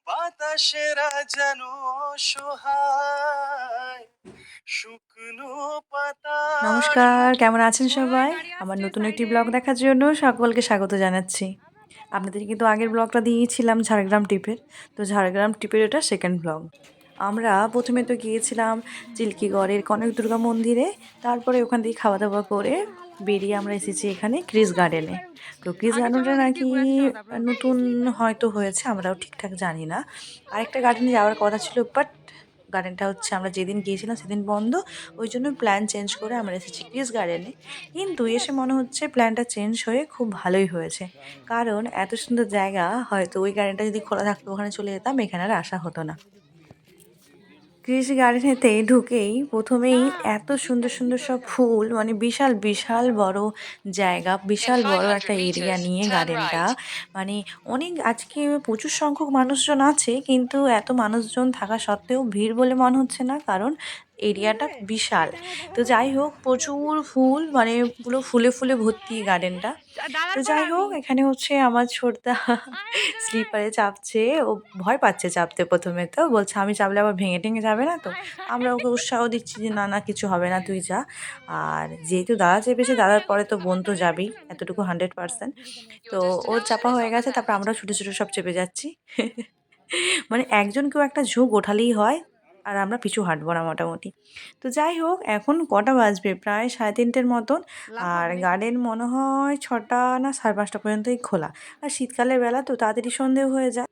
বাতাসেরা যেন সহায় শুকনো পাতা। নমস্কার, কেমন আছেন সবাই? আমার নতুন একটি ব্লগ দেখার জন্য সকলকে স্বাগত জানাচ্ছি। আপনাদের কিন্তু আগের ব্লগটা দিয়েছিলাম ঝাড়গ্রাম ট্রিপের। তো ঝাড়গ্রাম ট্রিপের এটা সেকেন্ড ব্লগ। আমরা প্রথমে তো গিয়েছিলাম চিল্কিগড়ের কনক দুর্গা মন্দিরে। তারপরে ওখান থেকে খাওয়া দাওয়া করে বেরিয়ে আমরা এসেছি এখানে ক্রিস গার্ডেনে। তো ক্রিস গার্ডেনটা নাকি নতুন হয়তো হয়েছে, আমরাও ঠিকঠাক জানি না। আরেকটা গার্ডেনে যাওয়ার কথা ছিল, বাট গার্ডেনটা হচ্ছে আমরা যেদিন গিয়েছিলাম সেদিন বন্ধ। ওই জন্য প্ল্যান চেঞ্জ করে আমরা এসেছি ক্রিস গার্ডেনে। কিন্তু এসে মনে হচ্ছে প্ল্যানটা চেঞ্জ হয়ে খুব ভালোই হয়েছে, কারণ এত সুন্দর জায়গা, হয়তো ওই গার্ডেনটা যদি খোলা থাকতো ওখানে চলে যেতাম, এখানে আর আসা হতো না। কৃষি গার্ডেনেতে ঢুকেই প্রথমেই এত সুন্দর সুন্দর সব ফুল, মানে বিশাল বিশাল বড় জায়গা, বিশাল বড় একটা এরিয়া নিয়ে গার্ডেনটা। মানে অনেক, আজকে প্রচুর সংখ্যক মানুষজন আছে, কিন্তু এত মানুষজন থাকা সত্ত্বেও ভিড় বলে মনে হচ্ছে না, কারণ এরিয়াটা বিশাল। তো যাই হোক, প্রচুর ফুল, মানে পুরো ফুলে ফুলে ভর্তি গার্ডেনটা। তো যাই হোক, এখানে হচ্ছে আমার ছোটদা স্লিপারে চাপছে। ও ভয় পাচ্ছে চাপতে, প্রথমে তো বলছে আমি চাপলে আবার ভেঙে টেঙে যাবে না তো। আমরা ওকে উৎসাহ দিচ্ছি যে না না, কিছু হবে না, তুই যা। আর যেহেতু দাদা চেপেছে, দাদার পরে তো বোন তো যাবেই, এতটুকু 100%। তো ওর চাপা হয়ে গেছে, তারপর আমরা ছোটো ছোটো সব চেপে যাচ্ছি। মানে একজন কেউ একটা ঝোঁক ওঠালেই হয়, আর আমরা পিছু হাঁটবো না মোটামুটি। তো যাই হোক, এখন কটা বাজবে, প্রায় 3:30 মতন। আর গার্ডেন মনে হয় 6টা না 5:30 পর্যন্তই খোলা। আর শীতকালের বেলা তো তাড়াতাড়ি সন্ধে হয়ে যায়।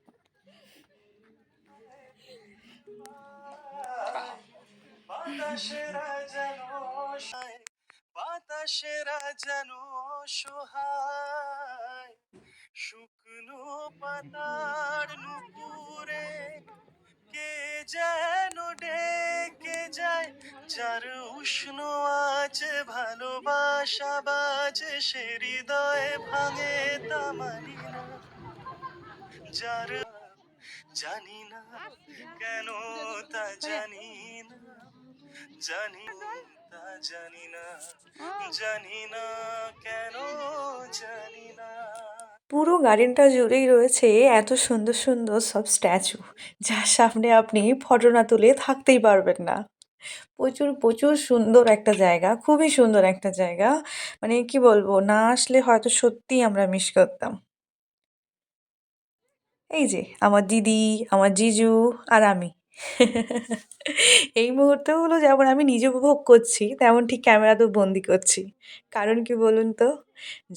বাতাসেরা যেন সহায়, বাতাসেরা যেন সহায় শুকনো পাতার নুপুরে কে যেন ডেকে যায়, যার উষ্ণ আছে ভালোবাসা বাজে সে হৃদয়ে ভাঙে তা মানি না, যার জানি না কেন তা জানি না, জানি তা জানি না, জানি না কেন জানি না। পুরো গার্ডেনটা জুড়েই রয়েছে এত সুন্দর সুন্দর সব স্ট্যাচু, যার সামনে আপনি ফটো না তুলে থাকতেই পারবেন না। প্রচুর প্রচুর সুন্দর একটা জায়গা, খুবই সুন্দর একটা জায়গা। মানে কি বলবো, না আসলে হয়তো সত্যিই আমরা মিস করতাম। এই যে আমার দিদি, আমার জিজু আর আমি। এই মুহূর্তগুলো যেমন আমি নিজে উপভোগ করছি, তেমন ঠিক ক্যামেরাতেও বন্দি করছি। কারণ কি বলুন তো,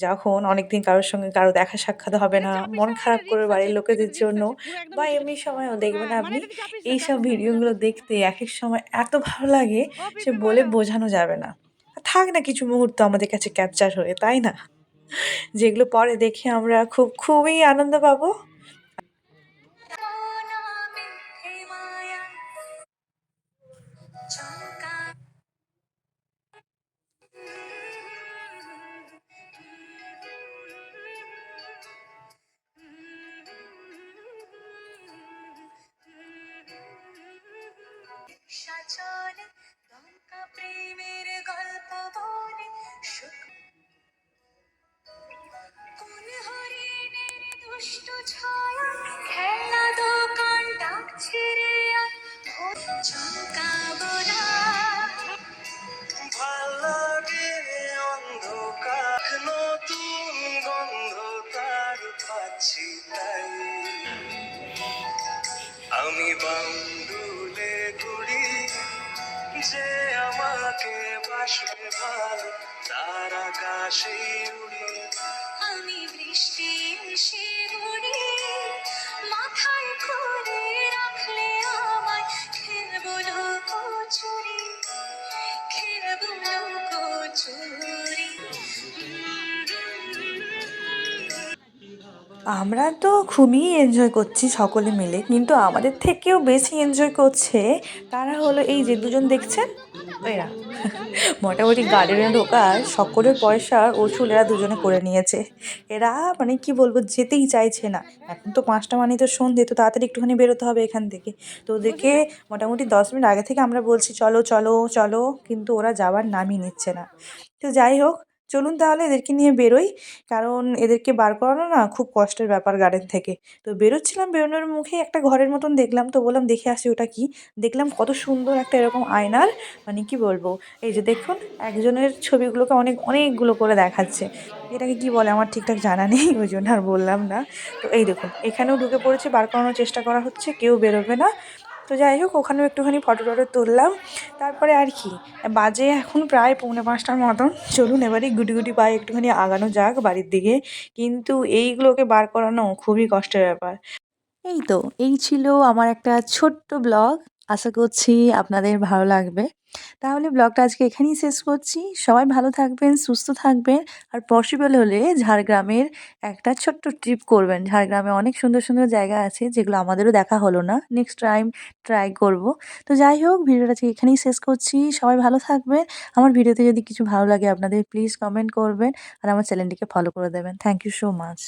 যখন অনেকদিন কারোর সঙ্গে কারো দেখা সাক্ষাৎ হবে না, মন খারাপ করে বাড়ির লোকেদের জন্য, বা এমনি সময়ও দেখবেন আপনি, এইসব ভিডিওগুলো দেখতে একেক সময় এত ভালো লাগে, সে বলে বোঝানো যাবে না। থাক না কিছু মুহূর্ত আমাদের কাছে ক্যাপচার হয়ে, তাই না? যেগুলো পরে দেখে আমরা খুবই আনন্দ পাবো। সাচলে লঙ্কা প্রেমের গল্প বলে কোন হরিণের দুষ্ট ছায়া খেলা দোকান ডাকছে রে চমকাবো না, ভাল লাগে অন্ধকার নতুন গন্ধ তার পাচ্ছি তাই আমি বাউন্ডুলে ঘুরি যে আমাকে বাসবে ভালো তার আকাশে উড়ি, আমি বৃষ্টি এসে ঘুরি মাথায় করে রাখলে আমায় খেলবো লুকোচুরি, খেলবো লুকোচুরি। আমরা তো খুবই এনজয় করছি সকলে মিলে, কিন্তু আমাদের থেকেও বেশি এনজয় করছে তারা হলো এই যে দুজন দেখছেন, এরা। মোটামুটি গার্ডেনে ঢোকার সকলের পয়সার ওসুল এরা দুজনে করে নিয়েছে। এরা মানে কি বলবো, যেতেই চাইছে না। এখন তো 5টা মানে তো সন্ধে, তো তাড়াতাড়ি একটুখানি বেরোতে হবে এখান থেকে। তো ওদেরকে মোটামুটি 10 মিনিট আগে থেকে আমরা বলছি চলো চলো চলো, কিন্তু ওরা যাওয়ার নামই নিচ্ছে না। তো যাই হোক, চলুন তাহলে এদেরকে নিয়ে বেরোই, কারণ এদেরকে বার করানো না খুব কষ্টের ব্যাপার গার্ডেন থেকে। তো বেরোচ্ছিলাম, বেরোনোর মুখে একটা ঘরের মতন দেখলাম, তো বললাম দেখে আসি ওটা কি। দেখলাম কত সুন্দর একটা এরকম আয়নার, মানে কি বলবো, এই যে দেখুন একজনের ছবিগুলোকে অনেকগুলো করে দেখাচ্ছে। এটাকে কি বলে আমার ঠিকঠাক জানা নেই, ওই জন্য আর বললাম না। তো এই দেখুন এখানেও ঢুকে পড়েছে, বার করানোর চেষ্টা করা হচ্ছে, কেউ বেরোবে না। তো যাই হোক ওখানেও একটুখানি ফটো-টটো তুললাম। তারপরে আর কি, বাজে এখন প্রায় 4:45টার মতন। চলুন এবারে গুটি, গুটি পায়ে একটুখানি আগানো যাক বাড়ির দিকে। কিন্তু এইগুলোকে বার করানো খুবই কষ্টের ব্যাপার। এই তো, এই ছিল আমার একটা ছোট্ট ব্লগ। আশা করছি আপনাদের ভালো লাগবে। তাহলে ব্লগটা আজকে এখানেই শেষ করছি। সবাই ভালো থাকবেন, সুস্থ থাকবেন। আর পসিবল হলে ঝাড়গ্রামের একটা ছোট্ট ট্রিপ করবেন। ঝাড়গ্রামে অনেক সুন্দর, সুন্দর জায়গা আছে যেগুলো আমাদেরও দেখা হলো না। নেক্সট টাইম ট্রাই করব। তো যাই হোক ভিডিওটা আজকে এখানেই শেষ করছি। সবাই ভালো থাকবেন। আমার ভিডিওতে যদি কিছু ভালো লাগে আপনাদের প্লিজ কমেন্ট করবেন। আর আমার চ্যানেলটিকে ফলো করে দেবেন। Thank you so much.